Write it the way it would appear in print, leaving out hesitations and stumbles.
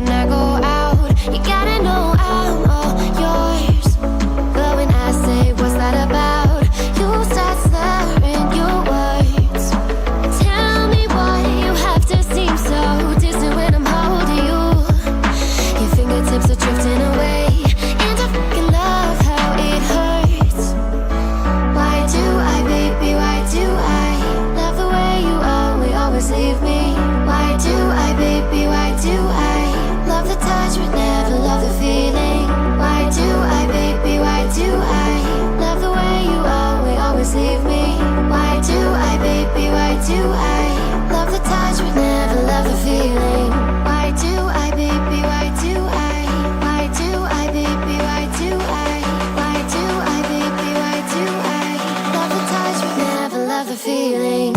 when I go out. You gotta know I'm all yours. But when I say what's that about, you start slurring your words. Tell me why you have to seem so distant when I'm holding you. Your fingertips are drifting away, and I fucking love how it hurts. Why do I, baby, why do I love the way you always leave me? Why do I, baby, why do I love the touch but never love the feeling? Why do I, baby, why do I love the way you always leave me? Why do I, baby, why do I love the touch but never love the feeling? Why do I, baby, why do I? Why do I, baby, why do I? Why do I, baby, why do I love the touch but never love the feeling?